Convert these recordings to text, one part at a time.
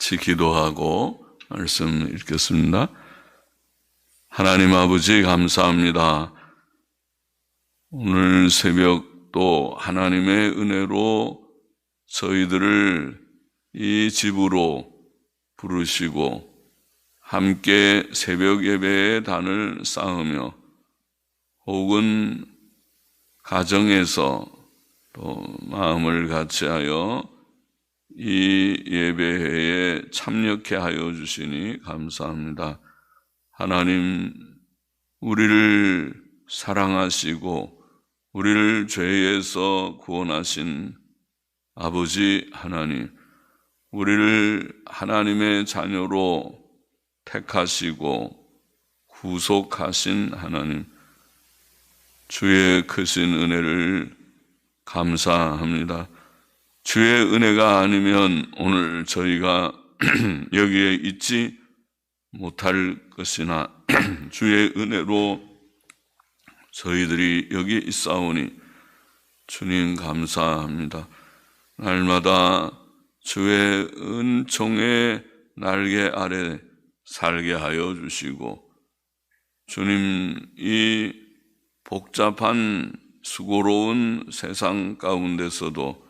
같이 기도하고 말씀 읽겠습니다. 하나님 아버지 감사합니다. 오늘 새벽도 하나님의 은혜로 저희들을 이 집으로 부르시고 함께 새벽 예배의 단을 쌓으며 혹은 가정에서 또 마음을 같이하여 이 예배회에 참여케 하여 주시니 감사합니다. 하나님, 우리를 사랑하시고 우리를 죄에서 구원하신 아버지 하나님, 우리를 하나님의 자녀로 택하시고 구속하신 하나님, 주의 크신 은혜를 감사합니다. 주의 은혜가 아니면 오늘 저희가 여기에 있지 못할 것이나 주의 은혜로 저희들이 여기 있사오니 주님 감사합니다. 날마다 주의 은총의 날개 아래 살게 하여 주시고 주님 이 복잡한 수고로운 세상 가운데서도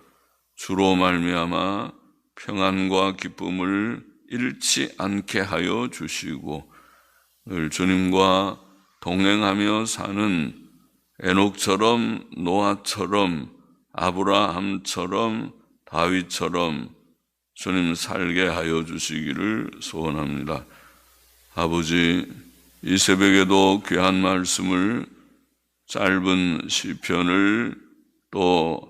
주로 말미암아 평안과 기쁨을 잃지 않게 하여 주시고 늘 주님과 동행하며 사는 에녹처럼 노아처럼 아브라함처럼 다윗처럼 주님 살게 하여 주시기를 소원합니다. 아버지, 이 새벽에도 귀한 말씀을 짧은 시편을 또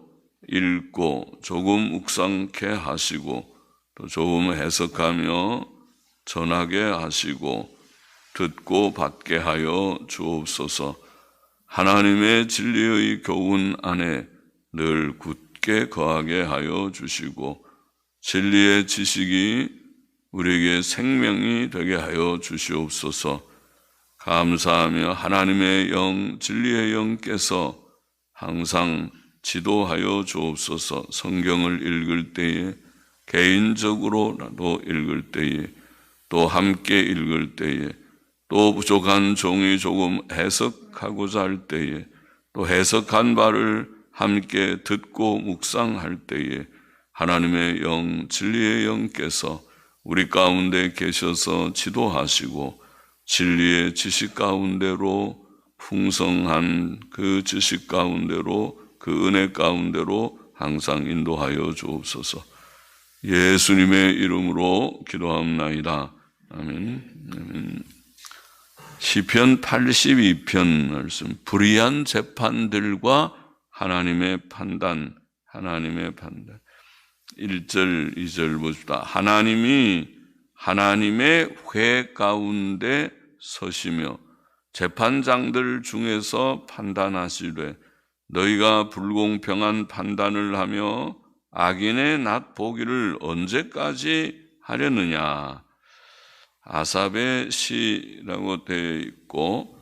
읽고 조금 묵상케 하시고 또 조금 해석하며 전하게 하시고 듣고 받게 하여 주옵소서. 하나님의 진리의 교훈 안에 늘 굳게 거하게 하여 주시고 진리의 지식이 우리에게 생명이 되게 하여 주시옵소서. 감사하며 하나님의 영, 진리의 영께서 항상 지도하여 주옵소서. 성경을 읽을 때에 개인적으로라도 읽을 때에 또 함께 읽을 때에 또 부족한 종이 조금 해석하고자 할 때에 또 해석한 바를 함께 듣고 묵상할 때에 하나님의 영, 진리의 영께서 우리 가운데 계셔서 지도하시고 진리의 지식 가운데로 풍성한 그 지식 가운데로 그 은혜 가운데로 항상 인도하여 주옵소서. 예수님의 이름으로 기도합나이다. 아멘. 아멘. 시편 82편 말씀. 불의한 재판들과 하나님의 판단. 1절, 2절 보십시다. 하나님이 하나님의 회 가운데 서시며 재판장들 중에서 판단하시되 너희가 불공평한 판단을 하며 악인의 낫 보기를 언제까지 하려느냐. 아삽의 시라고 되어 있고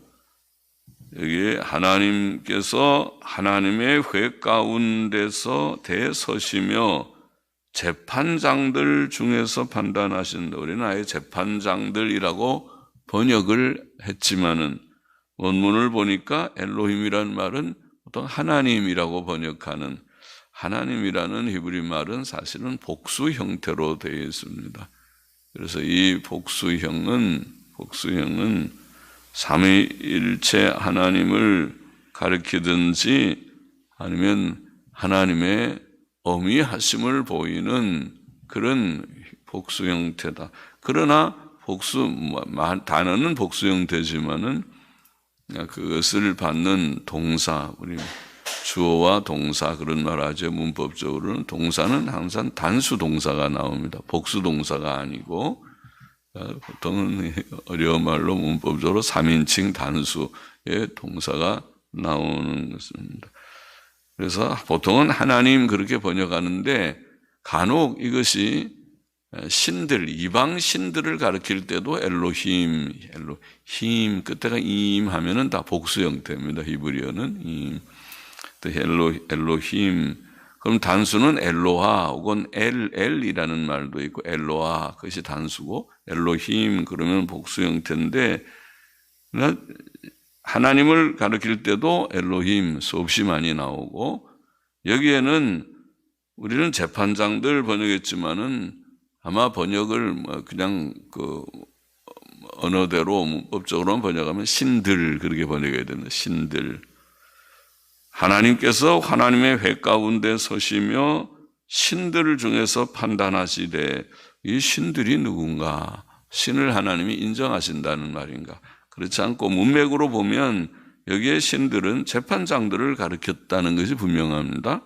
여기에 하나님께서 하나님의 회 가운데서 대서시며 재판장들 중에서 판단하신다. 우리는 아예 재판장들이라고 번역을 했지만은 원문을 보니까 엘로힘이라는 말은 보통 하나님이라고 번역하는 하나님이라는 히브리 말은 사실은 복수 형태로 되어 있습니다. 그래서 이 복수형은 삼위일체 하나님을 가리키든지 아니면 하나님의 어미하심을 보이는 그런 복수 형태다. 그러나 단어는 복수 형태지만은 그것을 받는 동사, 우리 주어와 동사 그런 말 하죠. 문법적으로는 동사는 항상 단수 동사가 나옵니다. 복수 동사가 아니고 보통은 어려운 말로 문법적으로 3인칭 단수의 동사가 나오는 것입니다. 그래서 보통은 하나님 그렇게 번역하는데 간혹 이것이 신들, 이방 신들을 가리킬 때도 엘로힘 끝에가 임 하면은 다 복수 형태입니다. 히브리어는 임. 또 엘로힘 그럼 단수는 엘로하 혹은 엘이라는 말도 있고 엘로하 그것이 단수고 엘로힘 그러면 복수 형태인데 하나님을 가리킬 때도 엘로힘 수없이 많이 나오고 여기에는 우리는 재판장들 번역했지만은 아마 번역을 그냥 그 언어대로 문법적으로 번역하면 신들 그렇게 번역해야 된다. 신들. 하나님께서 하나님의 회 가운데 서시며 신들 중에서 판단하시되 이 신들이 누군가? 신을 하나님이 인정하신다는 말인가? 그렇지 않고 문맥으로 보면 여기에 신들은 재판장들을 가리켰다는 것이 분명합니다.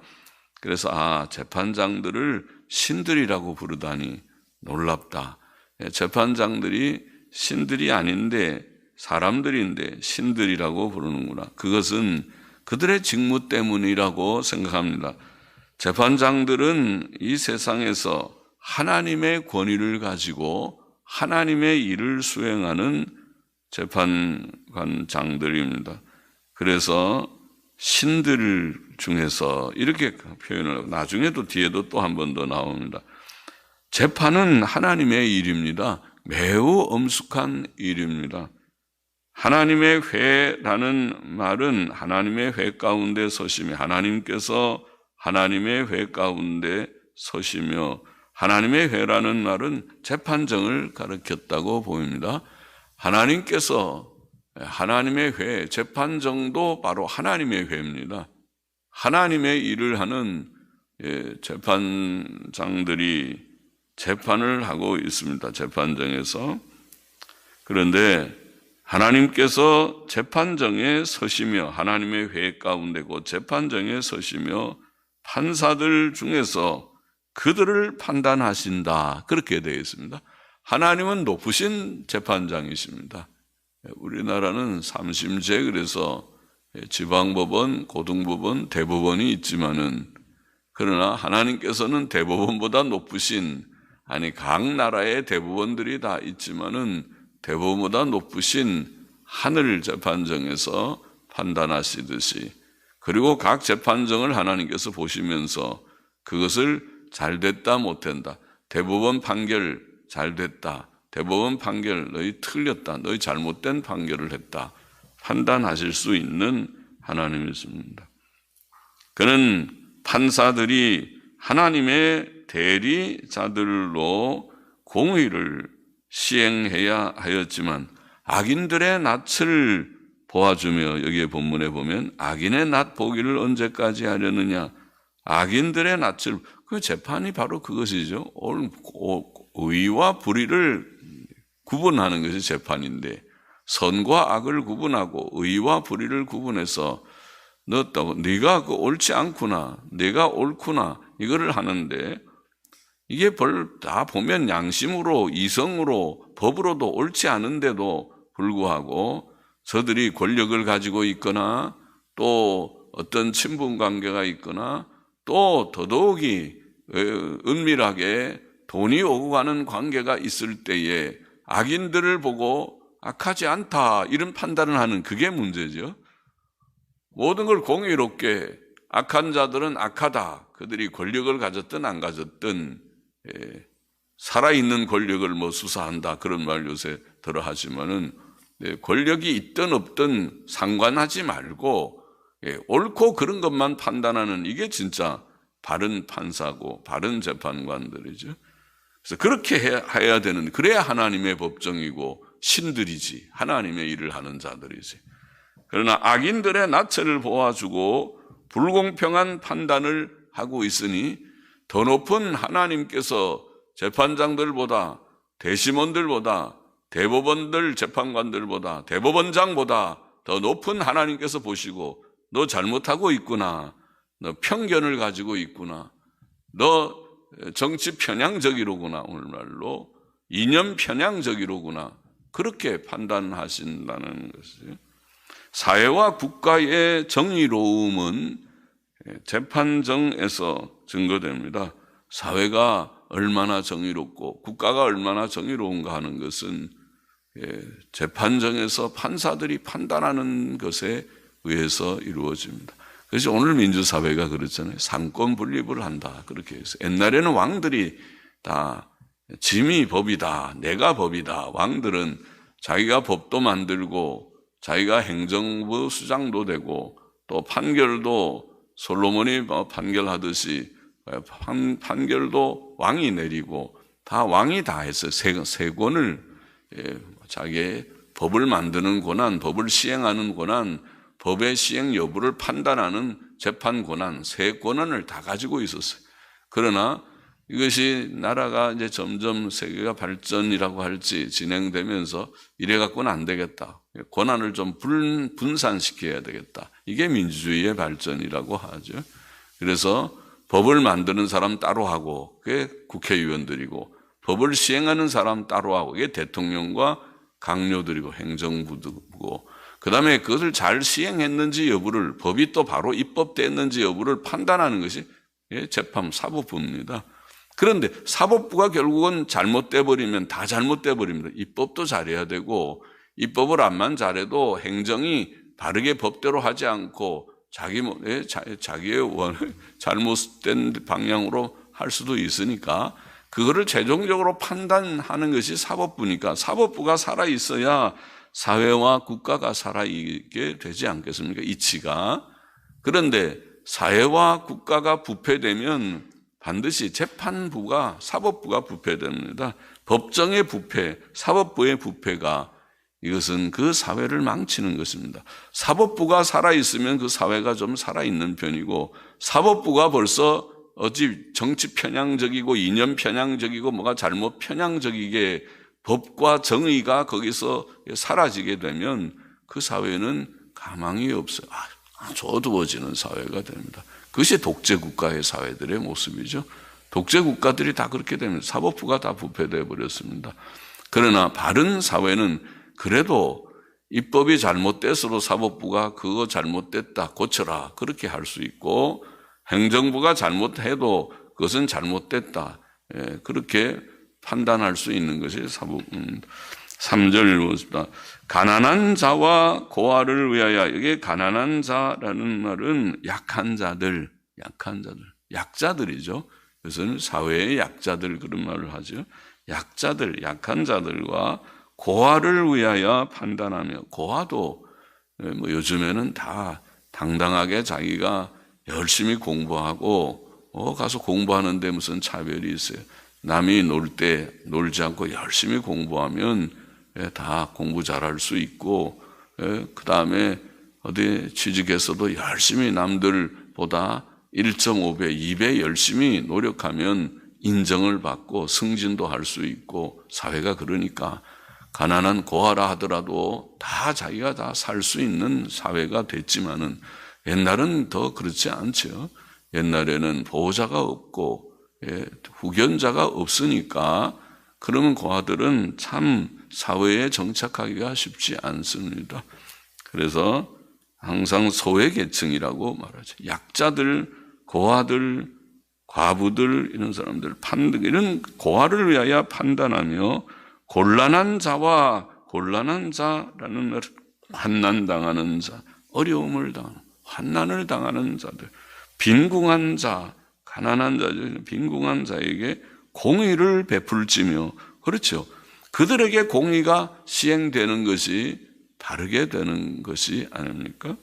그래서 재판장들을 신들이라고 부르다니 놀랍다. 재판장들이 신들이 아닌데 사람들인데 신들이라고 부르는구나. 그것은 그들의 직무 때문이라고 생각합니다. 재판장들은 이 세상에서 하나님의 권위를 가지고 하나님의 일을 수행하는 재판관장들입니다. 그래서 신들 중에서 이렇게 표현을 하고 나중에도 뒤에도 또 한 번 더 나옵니다. 재판은 하나님의 일입니다. 매우 엄숙한 일입니다. 하나님의 회라는 말은 하나님의 회 가운데 서시며 하나님께서 하나님의 회 가운데 서시며 하나님의 회라는 말은 재판정을 가리켰다고 보입니다. 하나님께서 하나님의 회, 재판정도 바로 하나님의 회입니다. 하나님의 일을 하는 재판장들이 재판을 하고 있습니다. 재판정에서. 그런데 하나님께서 재판정에 서시며 하나님의 회 가운데 곧 재판정에 서시며 판사들 중에서 그들을 판단하신다. 그렇게 되어 있습니다. 하나님은 높으신 재판장이십니다. 우리나라는 삼심제 그래서 지방법원, 고등법원, 대법원이 있지만은 그러나 하나님께서는 대법원보다 높으신 각 나라의 대법원들이 다 있지만은 대법원보다 높으신 하늘 재판정에서 판단하시듯이 그리고 각 재판정을 하나님께서 보시면서 그것을 잘됐다 못된다. 대법원 판결 잘됐다. 대법원 판결 너희 틀렸다. 너희 잘못된 판결을 했다. 판단하실 수 있는 하나님이십니다. 그는 판사들이 하나님의 대리자들로 공의를 시행해야 하였지만 악인들의 낯을 보아주며 여기에 본문에 보면 악인의 낯 보기를 언제까지 하려느냐. 악인들의 낯을 그 재판이 바로 그것이죠. 의와 불의를 구분하는 것이 재판인데 선과 악을 구분하고 의와 불의를 구분해서 넣었다고 네가 옳지 않구나 내가 옳구나 이거를 하는데 이게 다 보면 양심으로 이성으로 법으로도 옳지 않은데도 불구하고 저들이 권력을 가지고 있거나 또 어떤 친분 관계가 있거나 또 더더욱이 은밀하게 돈이 오고 가는 관계가 있을 때에 악인들을 보고 악하지 않다 이런 판단을 하는 그게 문제죠. 모든 걸 공의롭게 악한 자들은 악하다. 그들이 권력을 가졌든 안 가졌든 살아있는 권력을 수사한다 그런 말 요새 들어 하지만은 권력이 있든 없든 상관하지 말고 옳고 그런 것만 판단하는 이게 진짜 바른 판사고 바른 재판관들이죠. 그래서 그렇게 해야 되는 그래야 하나님의 법정이고 신들이지 하나님의 일을 하는 자들이지. 그러나 악인들의 낯을 보아주고 불공평한 판단을 하고 있으니 더 높은 하나님께서 재판장들보다 대심원들보다 대법원들 재판관들보다 대법원장보다 더 높은 하나님께서 보시고 너 잘못하고 있구나. 너 편견을 가지고 있구나. 너 정치 편향적이로구나. 오늘날로 이념 편향적이로구나. 그렇게 판단하신다는 것이죠. 사회와 국가의 정의로움은 재판정에서 증거됩니다. 사회가 얼마나 정의롭고 국가가 얼마나 정의로운가 하는 것은 재판정에서 판사들이 판단하는 것에 의해서 이루어집니다. 그래서 오늘 민주사회가 그렇잖아요. 상권 분립을 한다. 그렇게 해서. 옛날에는 왕들이 다 짐이 법이다. 내가 법이다. 왕들은 자기가 법도 만들고 자기가 행정부 수장도 되고 또 판결도 솔로몬이 판결하듯이 판결도 왕이 내리고 다 왕이 다 했어요. 세 권을 자기의 법을 만드는 권한, 법을 시행하는 권한, 법의 시행 여부를 판단하는 재판 권한, 세 권한을 다 가지고 있었어요. 그러나 이것이 나라가 이제 점점 세계가 발전이라고 할지 진행되면서 이래 갖고는 안 되겠다. 권한을 좀 분산시켜야 되겠다. 이게 민주주의의 발전이라고 하죠. 그래서 법을 만드는 사람 따로 하고 그게 국회의원들이고 법을 시행하는 사람 따로 하고 이게 대통령과 강요들이고 행정부고 그다음에 그것을 잘 시행했는지 여부를 법이 또 바로 입법됐는지 여부를 판단하는 것이 재판 사법부입니다. 그런데 사법부가 결국은 잘못돼 버리면 다 잘못돼 버립니다. 입법도 잘해야 되고 입법을 암만 잘해도 행정이 바르게 법대로 하지 않고 자기의 잘못된 방향으로 할 수도 있으니까 그거를 최종적으로 판단하는 것이 사법부니까 사법부가 살아있어야 사회와 국가가 살아있게 되지 않겠습니까? 이치가. 그런데 사회와 국가가 부패되면 반드시 재판부가 사법부가 부패됩니다. 법정의 부패, 사법부의 부패가 이것은 그 사회를 망치는 것입니다. 사법부가 살아있으면 그 사회가 좀 살아있는 편이고 사법부가 벌써 어찌 정치 편향적이고 이념 편향적이고 뭐가 잘못 편향적이게 법과 정의가 거기서 사라지게 되면 그 사회는 가망이 없어요. 아주 어두워지는 사회가 됩니다. 그것이 독재국가의 사회들의 모습이죠. 독재국가들이 다 그렇게 되면 사법부가 다 부패되어 버렸습니다. 그러나 바른 사회는 그래도 입법이 잘못됐어도 사법부가 그거 잘못됐다 고쳐라 그렇게 할 수 있고 행정부가 잘못해도 그것은 잘못됐다 그렇게 판단할 수 있는 것이 사법. 3절 보십시다. 가난한 자와 고아를 위하여. 이게 가난한 자라는 말은 약한 자들, 약자들이죠. 그래서 사회의 약자들 그런 말을 하죠. 약자들, 약한 자들과 고아를 위하여 판단하며 고아도 뭐 요즘에는 다 당당하게 자기가 열심히 공부하고 가서 공부하는데 무슨 차별이 있어요. 남이 놀 때 놀지 않고 열심히 공부하면 다 공부 잘할 수 있고 그 다음에 어디 취직해서도 열심히 남들보다 1.5배, 2배 열심히 노력하면 인정을 받고 승진도 할 수 있고 사회가 그러니까 가난한 고아라 하더라도 다 자기가 다 살 수 있는 사회가 됐지만은 옛날은 더 그렇지 않죠. 옛날에는 보호자가 없고 후견자가 없으니까 그러면 고아들은 참 사회에 정착하기가 쉽지 않습니다. 그래서 항상 소외계층이라고 말하죠. 약자들, 고아들, 과부들 이런 사람들 이런 고아를 위하여 판단하며 곤란한 자와 곤란한 자라는 말 환난당하는 자, 어려움을 당하는 환난을 당하는 자들, 빈궁한 자, 가난한 자, 빈궁한 자에게 공의를 베풀지며 그렇죠. 그들에게 공의가 시행되는 것이 바르게 되는 것이 아닙니까?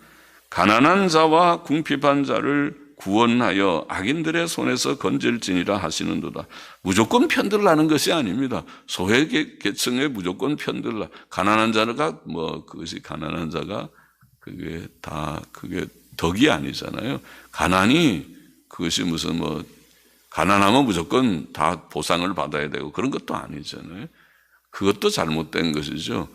가난한 자와 궁핍한 자를 구원하여 악인들의 손에서 건질지니라 하시는도다. 무조건 편들라는 것이 아닙니다. 소외계층에 무조건 편들라. 가난한 자가 그것이 가난한 자가 그게 덕이 아니잖아요. 가난이 그것이 무슨 가난하면 무조건 다 보상을 받아야 되고 그런 것도 아니잖아요. 그것도 잘못된 것이죠.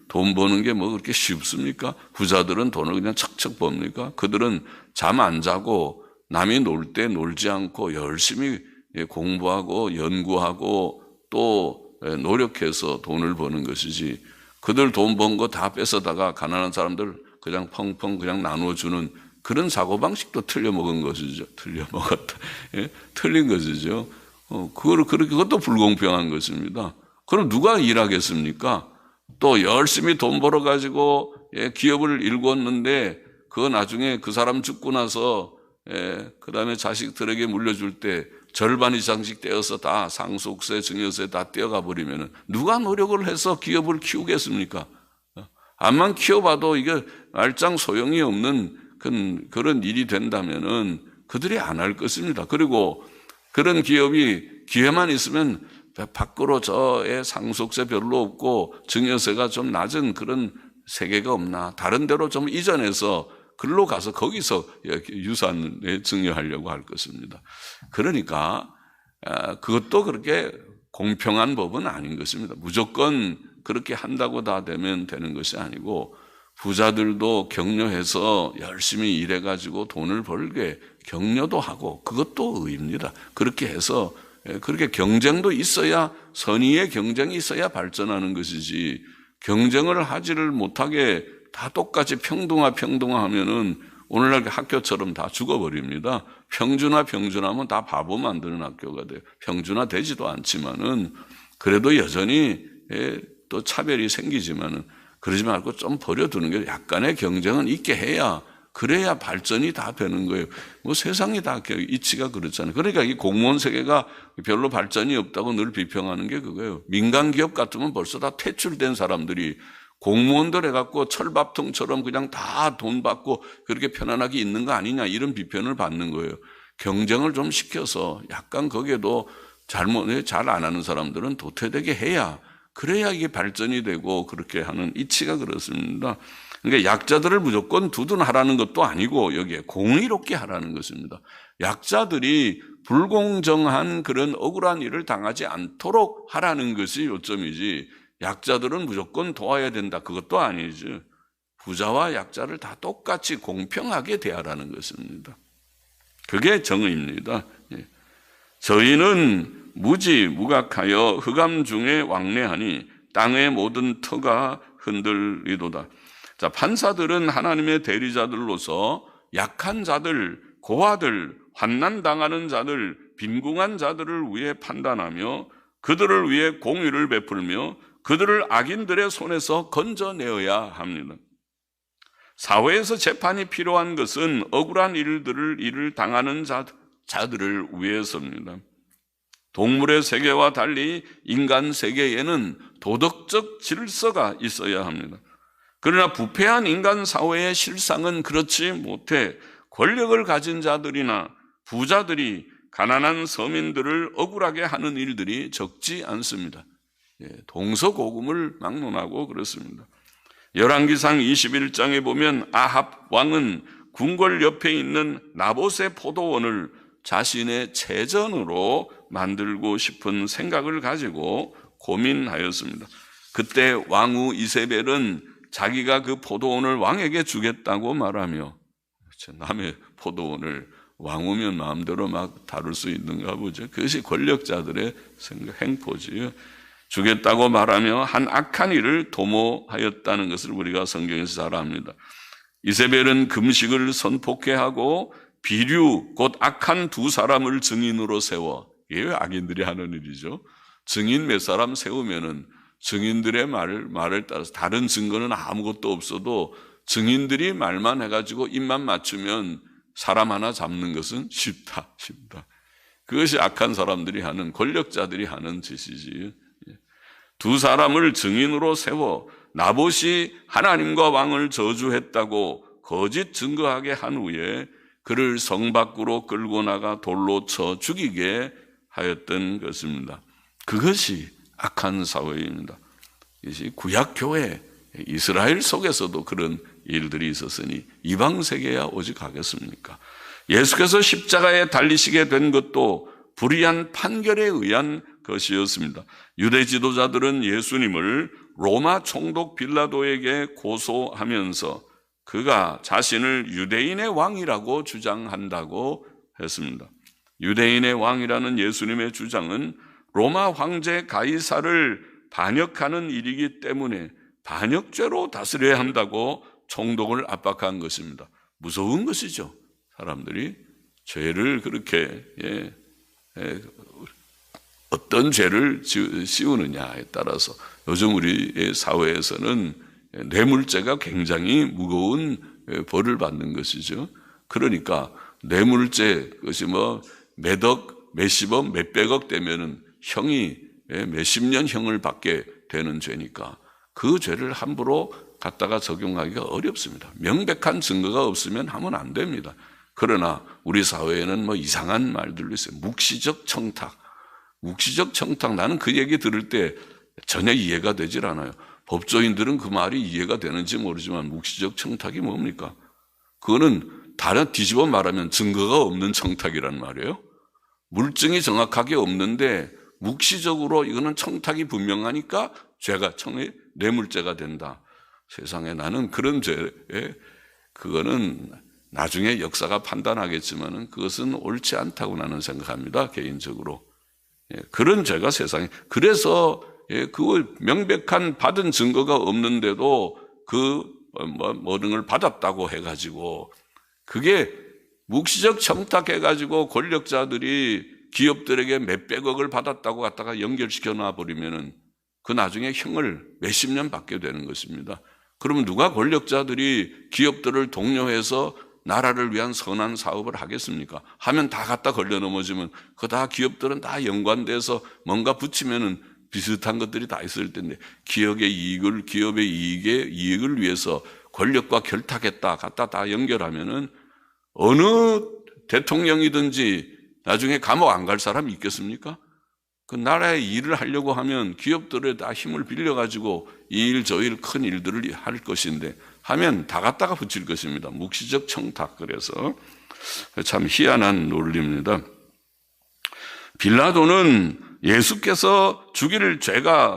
돈 버는 게 그렇게 쉽습니까? 부자들은 돈을 그냥 척척 법니까? 그들은 잠 안 자고 남이 놀 때 놀지 않고 열심히 공부하고 연구하고 또 노력해서 돈을 버는 것이지 그들 돈 번 거 다 뺏어다가 가난한 사람들 그냥 펑펑 그냥 나눠주는 그런 사고방식도 틀려먹은 것이죠. 틀려먹었다. 틀린 것이죠. 그것도 불공평한 것입니다. 그럼 누가 일하겠습니까? 또 열심히 돈 벌어가지고 기업을 일궜는데 그거 나중에 그 사람 죽고 나서 그 다음에 자식들에게 물려줄 때 절반 이상씩 떼어서 다 상속세, 증여세 다 떼어가 버리면 누가 노력을 해서 기업을 키우겠습니까? 암만 키워봐도 이게 말짱 소용이 없는 그런 일이 된다면은 그들이 안 할 것입니다. 그리고 그런 기업이 기회만 있으면 밖으로 저의 상속세 별로 없고 증여세가 좀 낮은 그런 세계가 없나, 다른 데로 좀 이전해서 글로 가서 거기서 유산에 증여하려고 할 것입니다. 그러니까 그것도 그렇게 공평한 법은 아닌 것입니다. 무조건 그렇게 한다고 다 되면 되는 것이 아니고 부자들도 격려해서 열심히 일해가지고 돈을 벌게 격려도 하고 그것도 의입니다. 그렇게 해서 그렇게 경쟁도 있어야, 선의의 경쟁이 있어야 발전하는 것이지, 경쟁을 하지를 못하게 다 똑같이 평등화 하면은 오늘날 학교처럼 다 죽어버립니다. 평준화하면 다 바보 만드는 학교가 돼요. 평준화 되지도 않지만은 그래도 여전히 또 차별이 생기지만은 그러지 말고 좀 버려두는 게, 약간의 경쟁은 있게 해야, 그래야 발전이 다 되는 거예요. 뭐 세상이 다 이치가 그렇잖아요. 그러니까 이 공무원 세계가 별로 발전이 없다고 늘 비평하는 게 그거예요. 민간 기업 같으면 벌써 다 퇴출된 사람들이 공무원들 해갖고 철밥통처럼 그냥 다 돈 받고 그렇게 편안하게 있는 거 아니냐, 이런 비판을 받는 거예요. 경쟁을 좀 시켜서 약간 거기에도 잘 안 하는 사람들은 도태되게 해야, 그래야 이게 발전이 되고 그렇게 하는 이치가 그렇습니다. 그러니까 약자들을 무조건 두둔하라는 것도 아니고 여기에 공의롭게 하라는 것입니다. 약자들이 불공정한 그런 억울한 일을 당하지 않도록 하라는 것이 요점이지, 약자들은 무조건 도와야 된다, 그것도 아니죠. 부자와 약자를 다 똑같이 공평하게 대하라는 것입니다. 그게 정의입니다. 저희는 무지무각하여 흑암 중에 왕래하니 땅의 모든 터가 흔들리도다. 자, 판사들은 하나님의 대리자들로서 약한 자들, 고아들, 환난당하는 자들, 빈궁한 자들을 위해 판단하며 그들을 위해 공의를 베풀며 그들을 악인들의 손에서 건져내어야 합니다. 사회에서 재판이 필요한 것은 억울한 일을 당하는 자들을 위해서입니다. 동물의 세계와 달리 인간 세계에는 도덕적 질서가 있어야 합니다. 그러나 부패한 인간 사회의 실상은 그렇지 못해 권력을 가진 자들이나 부자들이 가난한 서민들을 억울하게 하는 일들이 적지 않습니다. 동서고금을 막론하고 그렇습니다. 열왕기상 21장에 보면 아합 왕은 궁궐 옆에 있는 나봇의 포도원을 자신의 재전으로 만들고 싶은 생각을 가지고 고민하였습니다. 그때 왕후 이세벨은 자기가 그 포도원을 왕에게 주겠다고 말하며, 남의 포도원을 왕후면 마음대로 막 다룰 수 있는가 보죠. 그것이 권력자들의 행포지요. 주겠다고 말하며 한 악한 일을 도모하였다는 것을 우리가 성경에서 잘 압니다. 이세벨은 금식을 선포케 하고 비류, 곧 악한 두 사람을 증인으로 세워, 이게 악인들이 하는 일이죠. 증인 몇 사람 세우면은 증인들의 말을 따라서, 다른 증거는 아무것도 없어도 증인들이 말만 해가지고 입만 맞추면 사람 하나 잡는 것은 쉽다. 그것이 악한 사람들이 하는, 권력자들이 하는 짓이지. 두 사람을 증인으로 세워 나봇이 하나님과 왕을 저주했다고 거짓 증거하게 한 후에 그를 성 밖으로 끌고 나가 돌로 쳐 죽이게 하였던 것입니다. 그것이 악한 사회입니다. 이것이 구약교회 이스라엘 속에서도 그런 일들이 있었으니 이방 세계야 오직 하겠습니까? 예수께서 십자가에 달리시게 된 것도 불의한 판결에 의한 것이었습니다. 유대 지도자들은 예수님을 로마 총독 빌라도에게 고소하면서 그가 자신을 유대인의 왕이라고 주장한다고 했습니다. 유대인의 왕이라는 예수님의 주장은 로마 황제 가이사를 반역하는 일이기 때문에 반역죄로 다스려야 한다고 총독을 압박한 것입니다. 무서운 것이죠. 사람들이 죄를 그렇게 어떤 죄를 씌우느냐에 따라서 요즘 우리 사회에서는 뇌물죄가 굉장히 무거운 벌을 받는 것이죠. 그러니까 뇌물죄, 그것이 뭐 몇억, 몇십억, 몇백억 되면은 형이 몇십 년 형을 받게 되는 죄니까 그 죄를 함부로 갖다가 적용하기가 어렵습니다. 명백한 증거가 없으면 하면 안 됩니다. 그러나 우리 사회에는 뭐 이상한 말들도 있어요. 묵시적 청탁. 묵시적 청탁, 나는 그 얘기 들을 때 전혀 이해가 되질 않아요. 법조인들은 그 말이 이해가 되는지 모르지만 묵시적 청탁이 뭡니까? 그거는 다른 뒤집어 말하면 증거가 없는 청탁이란 말이에요. 물증이 정확하게 없는데 묵시적으로 이거는 청탁이 분명하니까 죄가 뇌물죄가 된다. 세상에, 나는 그런 죄에 그거는 나중에 역사가 판단하겠지만은 그것은 옳지 않다고 나는 생각합니다. 개인적으로. 그런 죄가 세상에. 그래서 그 명백한 받은 증거가 없는데도 그 모든 걸 받았다고 해가지고 그게 묵시적 청탁해가지고 권력자들이 기업들에게 몇백억을 받았다고 갖다가 연결시켜 놔버리면은 그 나중에 형을 몇십 년 받게 되는 것입니다. 그러면 누가 권력자들이 기업들을 독려해서 나라를 위한 선한 사업을 하겠습니까? 하면 다 갖다 걸려 넘어지면 그 다 기업들은 다 연관돼서 뭔가 붙이면은 비슷한 것들이 다 있을 텐데 기업의 이익을 위해서 권력과 결탁했다 갖다 다 연결하면은 어느 대통령이든지 나중에 감옥 안 갈 사람이 있겠습니까? 그 나라의 일을 하려고 하면 기업들에 다 힘을 빌려가지고 이 일 저 일 큰 일들을 할 것인데 하면 다 갖다가 붙일 것입니다. 묵시적 청탁. 그래서 참 희한한 논리입니다. 빌라도는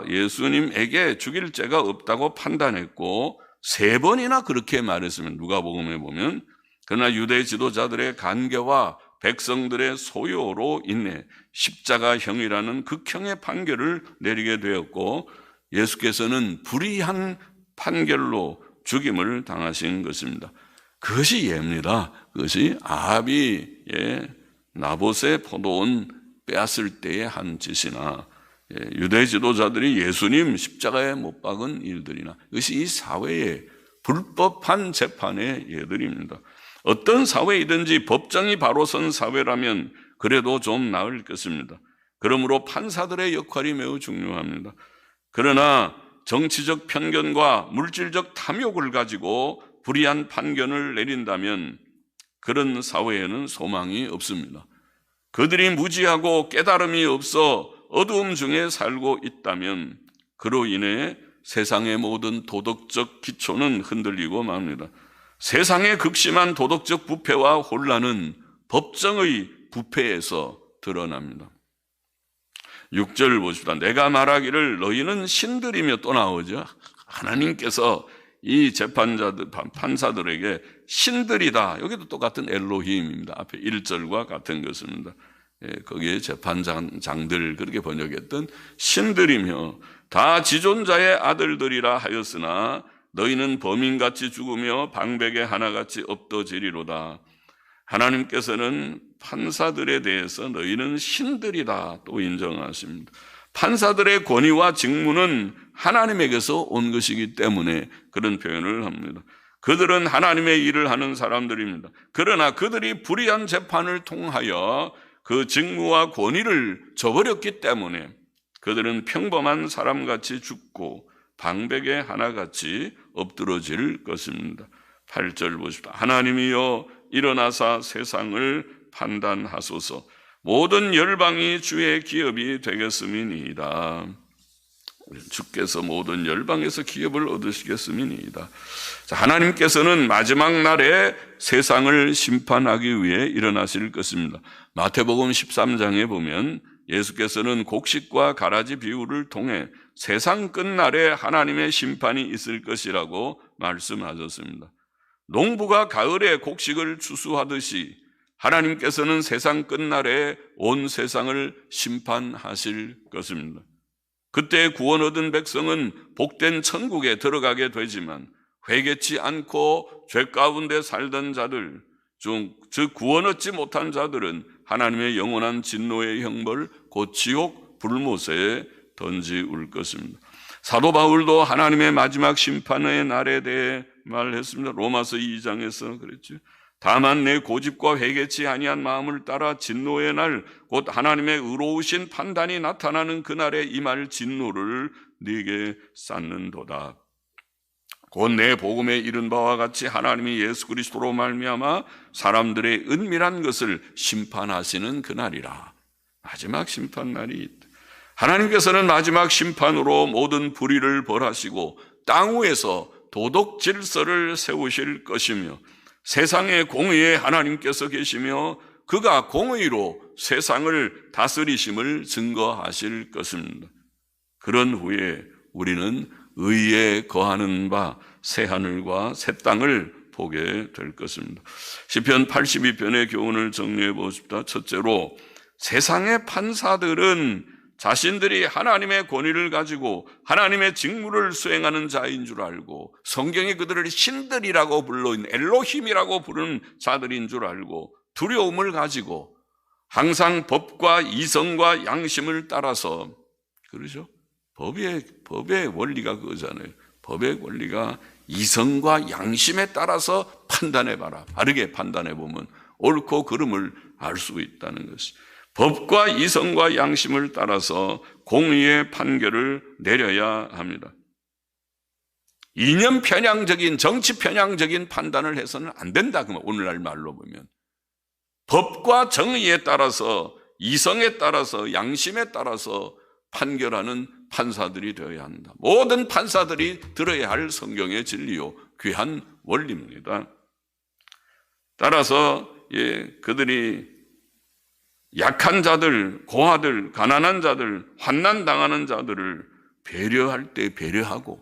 예수님에게 죽일 죄가 없다고 판단했고 3번이나 그렇게 말했으면 누가복음에 보면 그러나 유대 지도자들의 간계와 백성들의 소요로 인해 십자가형이라는 극형의 판결을 내리게 되었고 예수께서는 불의한 판결로 죽임을 당하신 것입니다. 그것이 예입니다. 그것이 아합이 나봇의 포도원 빼앗을 때에 한 짓이나 유대 지도자들이 예수님 십자가에 못 박은 일들이나 이것이 이 사회의 불법한 재판의 예들입니다. 어떤 사회이든지 법정이 바로 선 사회라면 그래도 좀 나을 것입니다. 그러므로 판사들의 역할이 매우 중요합니다. 그러나 정치적 편견과 물질적 탐욕을 가지고 불의한 판결을 내린다면 그런 사회에는 소망이 없습니다. 그들이 무지하고 깨달음이 없어 어두움 중에 살고 있다면 그로 인해 세상의 모든 도덕적 기초는 흔들리고 맙니다. 세상의 극심한 도덕적 부패와 혼란은 법정의 부패에서 드러납니다. 6절 보십시다. 내가 말하기를 너희는 신들이며 또 나오죠. 하나님께서 이 판사들에게 신들이다. 여기도 똑같은 엘로힘입니다. 앞에 1절과 같은 것입니다. 거기에 재판장들 그렇게 번역했던 신들이며 다 지존자의 아들들이라 하였으나 너희는 범인같이 죽으며 방백의 하나같이 엎어지리로다. 하나님께서는 판사들에 대해서 너희는 신들이다 또 인정하십니다. 판사들의 권위와 직무는 하나님에게서 온 것이기 때문에 그런 표현을 합니다. 그들은 하나님의 일을 하는 사람들입니다. 그러나 그들이 불의한 재판을 통하여 그 직무와 권위를 저버렸기 때문에 그들은 평범한 사람같이 죽고 방백의 하나같이 엎드러질 것입니다. 8절 보십시다. 하나님이여 일어나사 세상을 판단하소서. 모든 열방이 주의 기업이 되겠음이니이다. 주께서 모든 열방에서 기업을 얻으시겠음이니이다. 하나님께서는 마지막 날에 세상을 심판하기 위해 일어나실 것입니다. 마태복음 13장에 보면 예수께서는 곡식과 가라지 비유를 통해 세상 끝날에 하나님의 심판이 있을 것이라고 말씀하셨습니다. 농부가 가을에 곡식을 추수하듯이 하나님께서는 세상 끝날에 온 세상을 심판하실 것입니다. 그때 구원 얻은 백성은 복된 천국에 들어가게 되지만 회개치 않고 죄 가운데 살던 자들 중 즉 구원 얻지 못한 자들은 하나님의 영원한 진노의 형벌 곧 지옥 불못에 던지울 것입니다. 사도 바울도 하나님의 마지막 심판의 날에 대해 말했습니다. 로마서 2장에서 그랬죠. 다만 내 고집과 회개치 아니한 마음을 따라 진노의 날 곧 하나님의 의로우신 판단이 나타나는 그날에 임할 진노를 네게 쌓는도다. 곧 내 복음에 이른 바와 같이 하나님이 예수 그리스도로 말미암아 사람들의 은밀한 것을 심판하시는 그날이라. 마지막 심판 날이 있다. 하나님께서는 마지막 심판으로 모든 불의를 벌하시고 땅 위에서 도덕 질서를 세우실 것이며 세상의 공의에 하나님께서 계시며 그가 공의로 세상을 다스리심을 증거하실 것입니다. 그런 후에 우리는 의에 거하는 바 새 하늘과 새 땅을 보게 될 것입니다. 시편 82편의 교훈을 정리해 보십시다. 첫째로 세상의 판사들은 자신들이 하나님의 권위를 가지고 하나님의 직무를 수행하는 자인 줄 알고 성경이 그들을 신들이라고 불러있는 엘로힘이라고 부르는 자들인 줄 알고 두려움을 가지고 항상 법과 이성과 양심을 따라서, 그러죠? 법의 원리가 그거잖아요. 법의 원리가 이성과 양심에 따라서 판단해봐라. 바르게 판단해보면 옳고 그름을 알 수 있다는 것이. 법과 이성과 양심을 따라서 공의의 판결을 내려야 합니다. 이념 편향적인, 정치 편향적인 판단을 해서는 안 된다. 그러면 오늘날 말로 보면 법과 정의에 따라서, 이성에 따라서, 양심에 따라서 판결하는 판사들이 되어야 한다. 모든 판사들이 들어야 할 성경의 진리요 귀한 원리입니다. 따라서 그들이 약한 자들, 고아들, 가난한 자들, 환난당하는 자들을 배려할 때 배려하고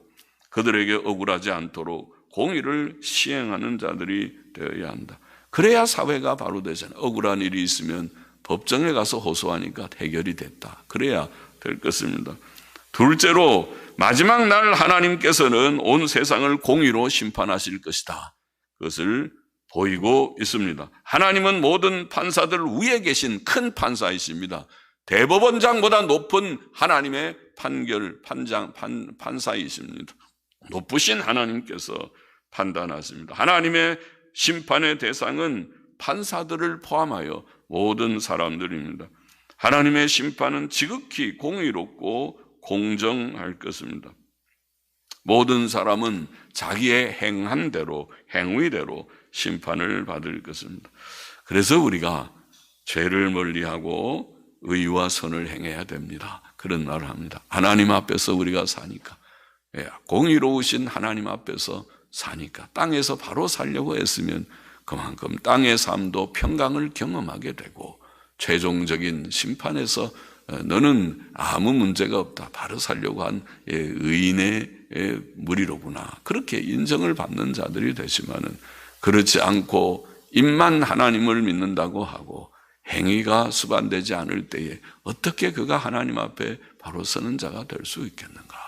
그들에게 억울하지 않도록 공의를 시행하는 자들이 되어야 한다. 그래야 사회가 바로 되잖아요. 억울한 일이 있으면 법정에 가서 호소하니까 해결이 됐다. 그래야 될 것입니다. 둘째로 마지막 날 하나님께서는 온 세상을 공의로 심판하실 것이다. 그것을 보이고 있습니다. 하나님은 모든 판사들 위에 계신 큰 판사이십니다. 대법원장보다 높은 하나님의 판사이십니다. 높으신 하나님께서 판단하십니다. 하나님의 심판의 대상은 판사들을 포함하여 모든 사람들입니다. 하나님의 심판은 지극히 공의롭고 공정할 것입니다. 모든 사람은 자기의 행한 대로, 행위대로 심판을 받을 것입니다. 그래서 우리가 죄를 멀리하고 의와 선을 행해야 됩니다. 그런 말을 합니다. 하나님 앞에서 우리가 사니까, 공의로우신 하나님 앞에서 사니까, 땅에서 바로 살려고 했으면 그만큼 땅의 삶도 평강을 경험하게 되고 최종적인 심판에서 너는 아무 문제가 없다, 바로 살려고 한 의인의 무리로구나, 그렇게 인정을 받는 자들이 되지만은 그렇지 않고 입만 하나님을 믿는다고 하고 행위가 수반되지 않을 때에 어떻게 그가 하나님 앞에 바로 서는 자가 될 수 있겠는가.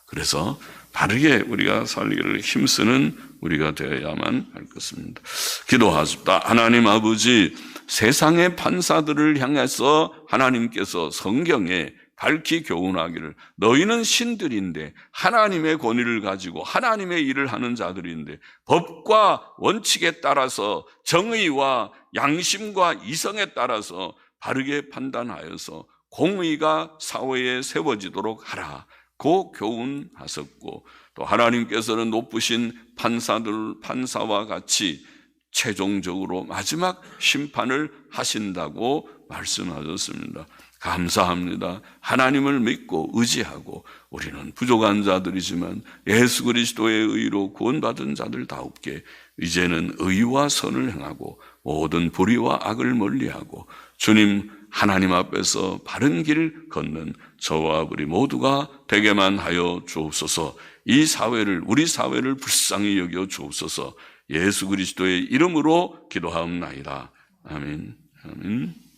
그래서 바르게 우리가 살기를 힘쓰는 우리가 되어야만 할 것입니다. 기도하십시다. 하나님 아버지, 세상의 판사들을 향해서 하나님께서 성경에 밝히 교훈하기를, 너희는 신들인데 하나님의 권위를 가지고 하나님의 일을 하는 자들인데 법과 원칙에 따라서 정의와 양심과 이성에 따라서 바르게 판단하여서 공의가 사회에 세워지도록 하라고 교훈하셨고, 또 하나님께서는 높으신 판사와 같이 최종적으로 마지막 심판을 하신다고 말씀하셨습니다. 감사합니다. 하나님을 믿고 의지하고 우리는 부족한 자들이지만 예수 그리스도의 의로 구원받은 자들다우게 이제는 의와 선을 행하고 모든 불의와 악을 멀리하고 주님 하나님 앞에서 바른 길 걷는 저와 우리 모두가 되게만 하여 주옵소서. 이 사회를, 우리 사회를 불쌍히 여겨 주옵소서. 예수 그리스도의 이름으로 기도하옵나이다. 아멘. 아멘.